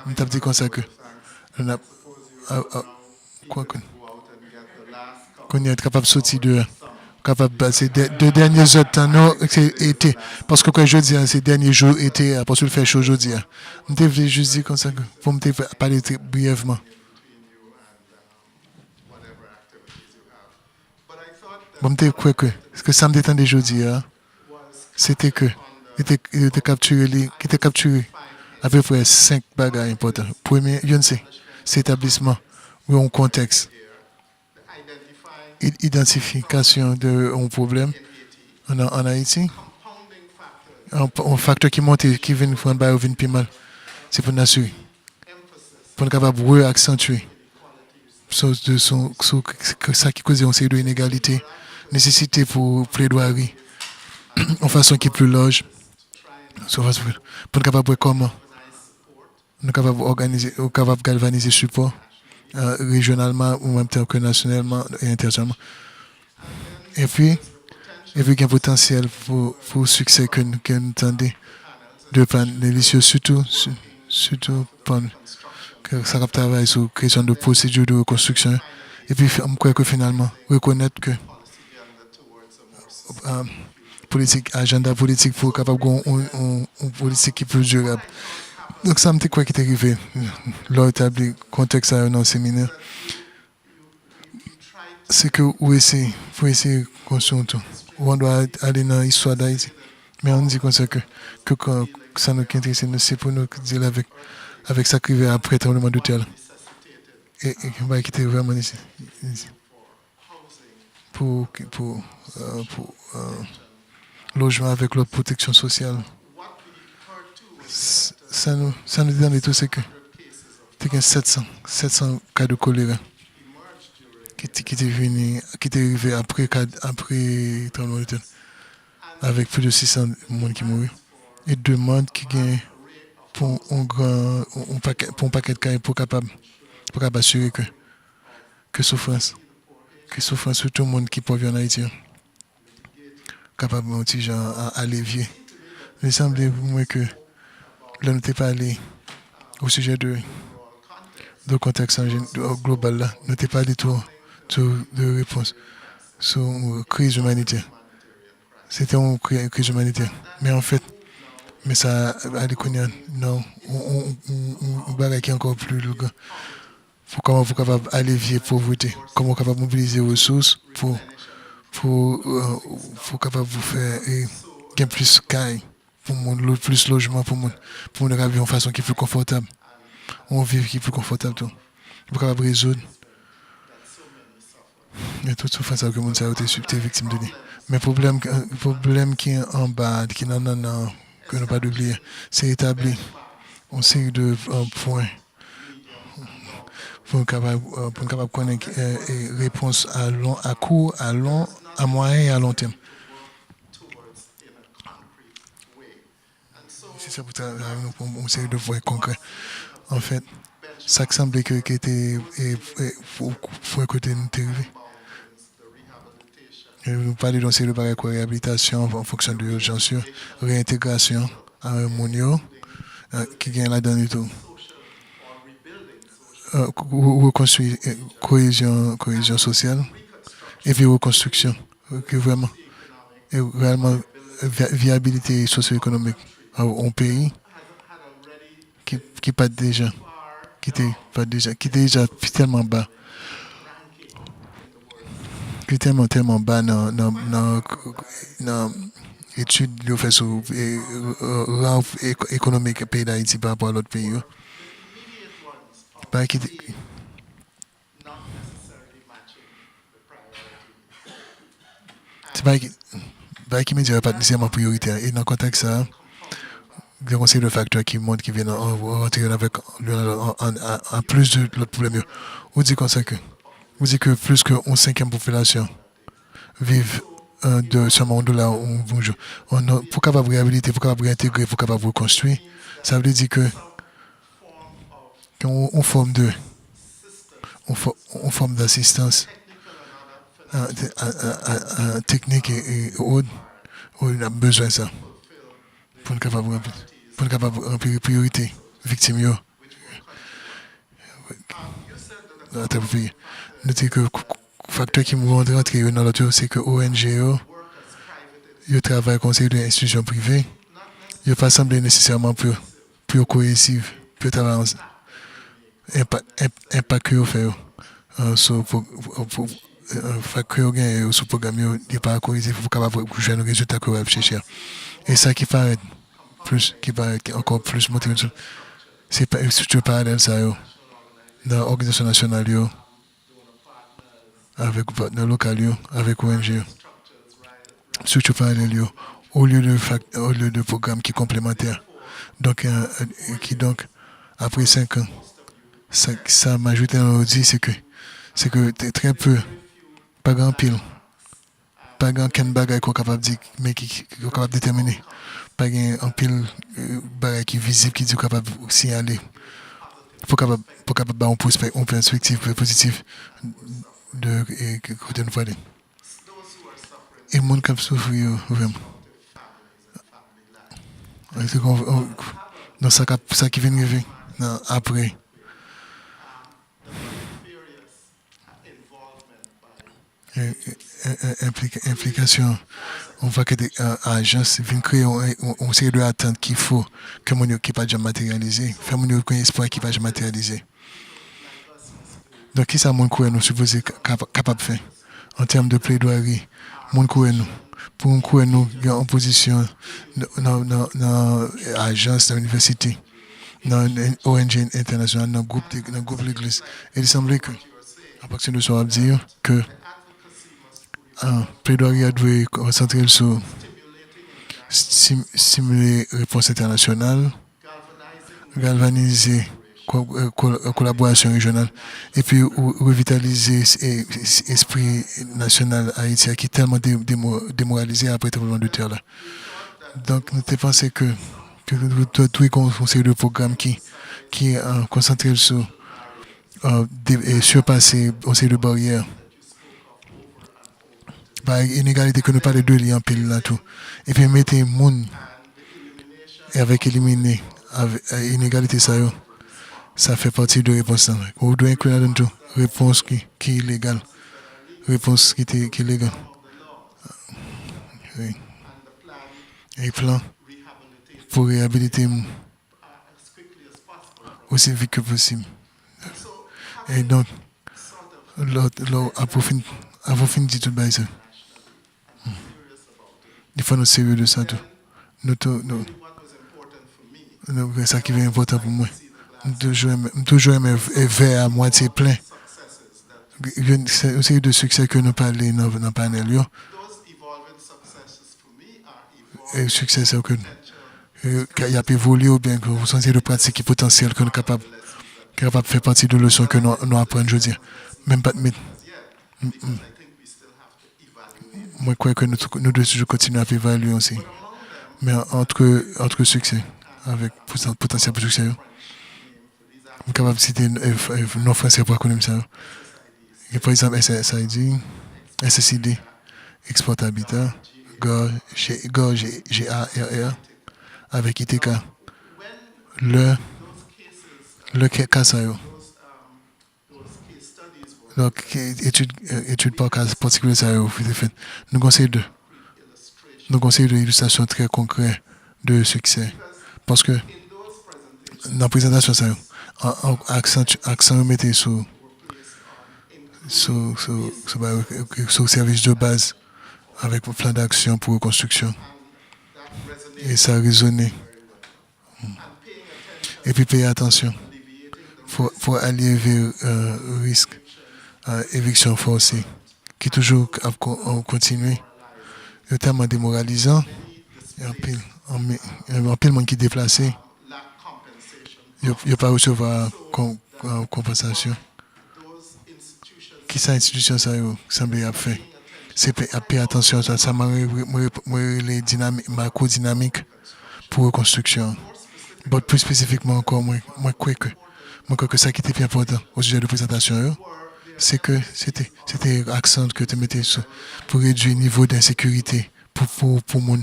On t'a dit comme ça que on a quoi qu'on est capable de sortir de capable de passer deux derniers heures de temps non c'est été parce que quand je dis ces derniers jours été parce que le fait chaud aujourd'hui on devait juste dire comme ça que pour me parler très brièvement bon me quoi que ce que ça me détendait aujourd'hui c'était que il était capturé qui était capturé à peu près 5 bagages importants premier je ne sais c'est établissement ou un contexte identification d'un problème en Haïti un facteur qui monte qui vient prendre par vient plus mal c'est pour nous assurer pour être capable de accentuer ça qui cause une série d'inégalités nécessité pour plaidoirie en façon qui est plus large pour être capable de comment on est capable d'organiser capable de galvaniser support régionalement ou même temps que nationalement et internationalement et puis qu'il y a un potentiel pour le succès que nous tendons de prendre délicieux surtout pendant que ça travaille sur la question de procédure de reconstruction et puis je crois que finalement reconnaître que politique agenda politique pour capable une politique qui est plus durable donc ça me dit quoi qui est arrivé lors établi contexte à un séminaire c'est que pour essayer de construire tout on doit aller dans l'histoire d'Haïti mais on dit comme ça que quand ça nous intéresse c'est pour nous dire avec ça qui arrive après le tremblement de terre et qui était vraiment ici pour logement avec leur protection sociale. Ça nous dit dans les tout, c'est que il y a 700 cas de choléra qui étaient arrivés après tremblement de terre, avec plus de 600 personnes qui mourent. Et deux mondes qui gagnent pour un paquet de cas pour capable assurer que souffrance sur tout le monde qui peut vivre en Haïti capable de allévier. Il semble pour moi que là, nous n'avons pas allé au sujet de contexte global, là. Nous n'avons pas allé tout de réponse sur une crise humanitaire. C'était une crise humanitaire. Mais en fait, ça a non, on va qui est encore plus lourd. Comment vous capable allévier la pauvreté, comment vous capable mobiliser les ressources pour capable vous faire gagner plus caille pour monde plus logement pour monde vivre en façon qui est plus confortable on vit qui est plus confortable tout pour capable résoudre et toute souffrance que monde ça a été victime de lui mais problème qui est en bas qui non que ne pas oublier c'est établi on série de points pour capable connaître réponse à court à long à moyen et à long terme. C'est ça pour une série de voies concrètes. En fait, ça semblait que était pour côté nous arrivé. Nous parlons d'une série de barrières de réhabilitation en fonction de l'urgence, réintégration harmonio qui gagne là-dedans et tout. Reconstruire cohésion sociale et puis reconstruction que vraiment et réellement viabilité socio-économique en pays qui pas déjà qui est déjà tellement bas qui est tellement bas dans études de fait sur rang économique pays d'Haïti par rapport à l'autre pays pas qui c'est pas qui me dirait pas nécessairement prioritaire et dans le contexte ça il y a aussi le facteur qui montre qui vient rentrer avec en plus de l'autre problème on dit comme ça que on dit que plus que 1/5 population vivent de seulement $1 un bonjour. Pour capable réhabiliter, pour capable réintégrer, pour capable reconstruire, ça veut dire que qu'on forme on forme d'assistance technique et autres, on a besoin de ça pour être capable remplir priorité victime à travers le pays. Notez que le facteur qui me rend rentrer dans l'autre, c'est que ONG, ils travaillent au conseil d'une institution privée. Ils ne pas semblé nécessairement plus cohésif, plus travailler impact que vous faites sur que vous gagnez sur le programme, il n'est pas cohésif pour capable de jouer un résultat que vous cherchez. Et ça qui paraît encore plus motivant, c'est pas une structure parallèle ça, dans l'organisation nationale, avec le partenaire local, avec ONG. Structure parallèle, au lieu de programmes qui sont complémentaires. Donc, après 5 ans, ça m'a ajouté un dit, c'est que très peu, pas grand pile, pas grand quel bagage qu'on est capable de dire, mais qui est capable de déterminer. Pas grand pile bagage qui est visible, qui est capable de signaler. Pour capable d'avoir une perspective positive de côté nous parler. Et le monde qui a souffert, vraiment. Donc, ça qui vient de arriver après. Implication, on voit que des agences viennent créer une série d'attentes qu'il faut que mon équipe pas déjà matérialisé, faire mon équipe espoir qui pas déjà matérialisé. Donc, qui ça, mon courant nous supposé capable de faire en termes de plaidoirie, mon courant nous, pour un courant nous en position dans l'agence, dans l'université, dans l'ONG internationale, dans le groupe de l'Église. Et il semblait que, à partir de ça, on va dire que plaidoirie doit concentrer sur stimuler réponse internationale, galvaniser collaboration régionale et puis revitaliser l'esprit national haïtien qui est tellement démoralisé après le tremblement de terre là. Donc nous avons pensé que tout est conseil de programme qui est concentré sur surpasser une série de barrières. Par inégalité que nous parlons de liens en pile là tout. Et puis mettre les gens avec éliminer avec inégalité ça fait partie de la réponse. On doit inclure dans tout réponse qui est illégale. Réponse qui est illégale. Oui. Et plan pour réhabiliter aussi vite que possible. Et donc, avant de finir tout ça, il faut nous sérieux de ça tout. C'est ça qui est important pour moi. Toujours aimer verre à moitié plein. C'est aussi de succès que nous parlons dans le panel. Et le succès, c'est que il y a évolué ou bien que vous sentez de pratique potentiel que nous sommes capables de faire partie de leçons que nous apprenons aujourd'hui. Même pas de mythe. Moi, je crois que nous devons toujours continuer à évaluer aussi. Mais entre succès, avec potentiel pour succès, je suis capable de citer nos français pour connaître ça. Par exemple, SSID, SSID, Export Habitat, GARR, avec ITK. Le cas ça. Donc, étude par cas particulier ça fait. Nous conseillons de illustration très concrète de succès. Parce que dans la présentation, ça, accent mettez sur service de base avec un plan d'action pour reconstruction. Et ça a résonné. Et puis payer attention pour alléger le risque d'éviction forcée qui toujours continue. C'est tellement démoralisant. Il y a un pile monde qui est déplacé. Il n'y a pas recevoir compensation. Qui cette institution ça semble a fait? C'est payer attention à ça. Les macro-dynamiques pour reconstruction. Mais plus spécifiquement encore, moi crois que ça qui était plus important au sujet de présentation, c'est que c'était l'accent que tu mettais sur pour réduire le niveau d'insécurité pour mon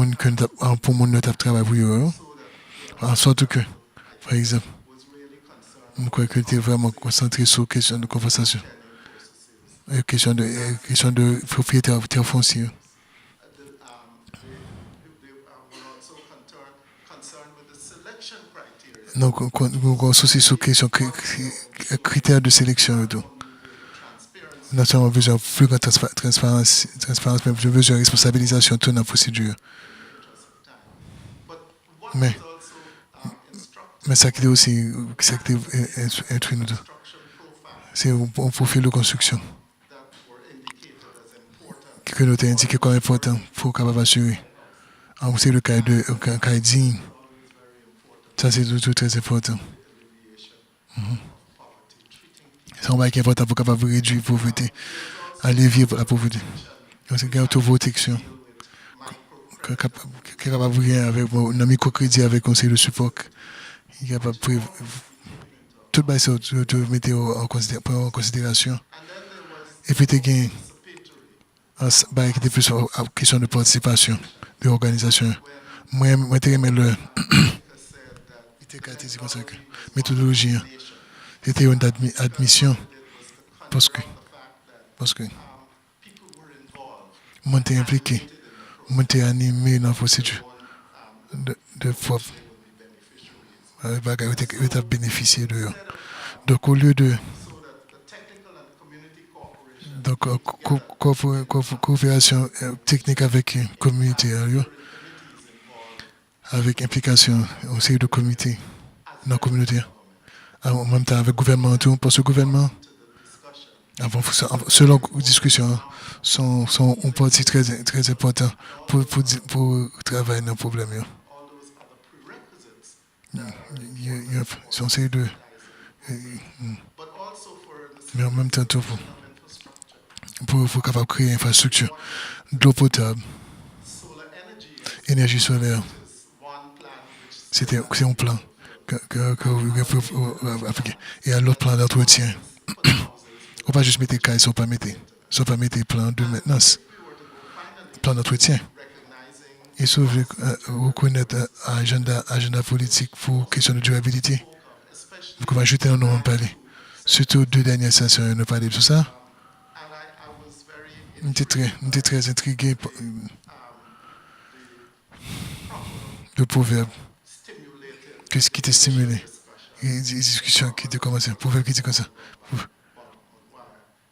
notre travail pour eux. En sorte que, par exemple, Je crois que tu es vraiment concentré sur la question de conversation. Question de propriétaire foncier. Donc, on soucie sur la question critères de sélection et tout. Nous avons besoin de plus grande transparence, mais j'ai besoin de responsabilisation de toute la procédure. Mais ça qui est aussi instruit nous. C'est un profil de construction que nous avons indiqué comme important pour capable assurer. C'est le cas de digne. Ça, c'est tout très important. C'est un bail qui est important pour capable réduire la pauvreté, allévier la pauvreté. C'est une auto-protection. Qui est capable de rien avec un microcrédit avec conseil de support. Il est capable de tout bail ça, tu mettre en considération. Et puis, tu as un bail qui était plus en question de participation, de l'organisation. Moi, je remets le méthodologie. C'était une admission parce que moi, j'étais impliqué, moi, j'étais animé dans la procédure de propre. Je vais bénéficier de eux. Donc, au lieu de. Donc, coopération technique avec la communauté, avec implication aussi de comité dans la communauté. En même temps, avec le gouvernement, tout, parce que le gouvernement, selon la discussion, sont un parti très important pour travailler dans le problème. Sont ces deux. Mais en même temps, tout pour capable créer une infrastructure d'eau potable, énergie solaire. C'est un plan que vous appliquer. Et un autre plan d'entretien. On ne va pas juste mettre les cailles, sans pas mettre plan de maintenance, plan d'entretien. Et si vous reconnaître l'agenda politique pour question de durabilité, vous pouvez ajouter un nom en parler. Surtout deux dernières sessions, nous parler de tout ça. J'étais très intrigué par le proverbe. Qu'est-ce qui t'a stimulé? Les discussions qui étaient commencées. Proverbe qui dit comme ça.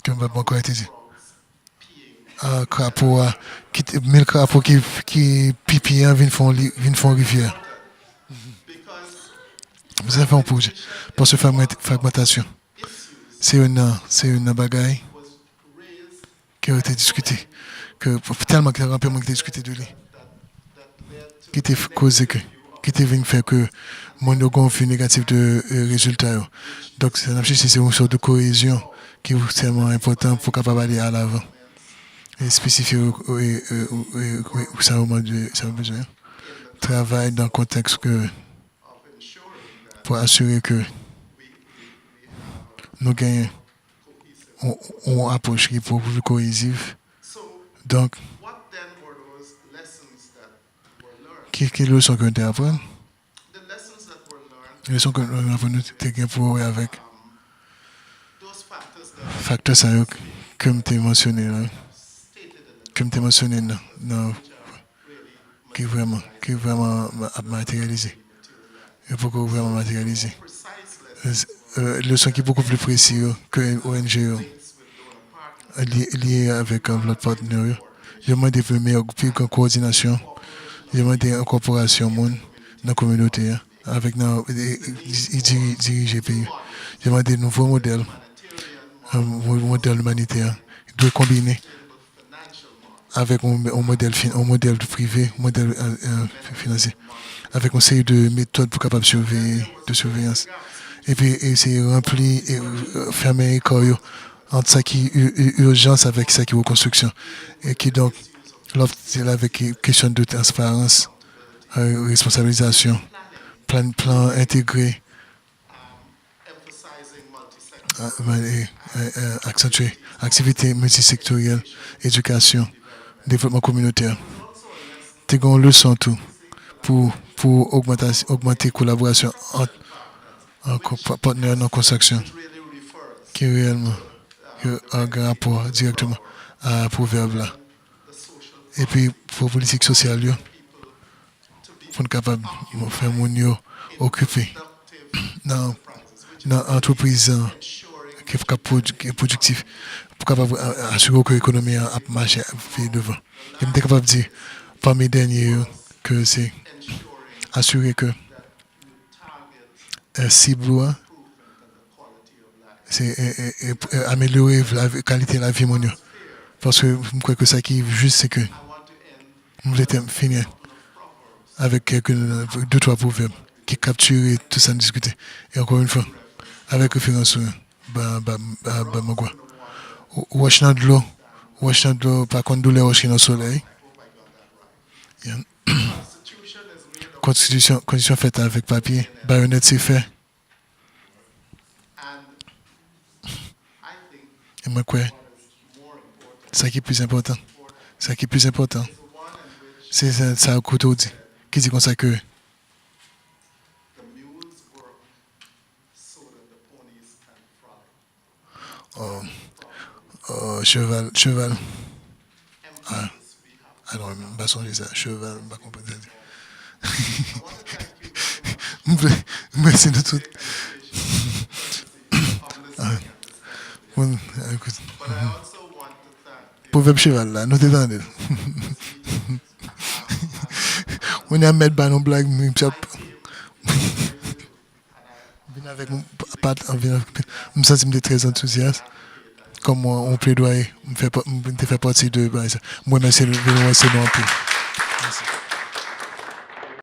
Comme va encore été dit. Un crapaud, mille crapauds qui pipient viennent font rivière. Vous avez fait un projet. Pour ce fragmentation. C'est une bagaille qui a été discutée. Tellement qu'il y a été discuté de lui. Qui était causé que. Qui était venu faire que mon gonfle négatif de résultats. Donc, c'est une sorte de cohésion qui est extrêmement important pour capable aller à l'avant. Et spécifier où ça a besoin. Travail dans le contexte pour assurer que nous gagnons une approche qui est beaucoup plus cohésive. Donc, quelles leçons que nous apprenons? Les leçons que nous apprenons pour avec facteurs que je mentionné là. Comme tu as mentionné, qui est vraiment matérialisé. Il faut vraiment matérialiser. Le son qui est beaucoup plus précis que l'ONG, lié avec notre partenaire. Je demande de plus grande coordination. Je demande une incorporation dans la communauté, avec diriger le pays. Je demande de nouveaux modèles, un modèle humanitaire. Il doit combiner avec un modèle privé, un modèle financier, avec une série de méthodes pour capable de surveillance. Et puis essayer de remplir et fermer les corps entre ça qui est urgence avec ça qui est reconstruction. Et qui donc, c'est là avec question de transparence, responsabilisation, plan intégré, accentuer, activité multisectorielle, éducation, développement communautaire. Tu as une leçon tout pour augmenter la collaboration un partenaire dans la construction qui réellement a un grand rapport directement à proverbe là. Et puis pour la politique sociale, il faut être capable de faire mon yo occupé dans l'entreprise qui est productif pour capable assurer que l'économie a marché devant. Je suis capable de dire parmi les derniers que c'est assurer que cible c'est améliorer la qualité de la vie mondiale. Parce que je crois que ça qui est juste, c'est que je voulais finir avec deux, trois proverbes qui capturent tout ça discuté. Et encore une fois, avec référence à Magua. Wash dans de l'eau, par contre, douleur wash dans le soleil. Constitution faite avec papier, baïonnette c'est fait. Et moi, quoi? Ça qui est plus important. Ça qui est plus important. C'est ça, couteau dit. Qui dit comme ça que. Cheval. Ah, alors, je ne vais pas songer ça. Cheval, je ne vais pas comprendre ça. Merci de tout. Bon, écoute. Proverbe cheval là, nous t'entendons. On est à mettre par nos blagues, mais viens avec mon pat, je me sens très enthousiaste. Comme on plaidoyer, je fais partie de. Moi, c'est le nom.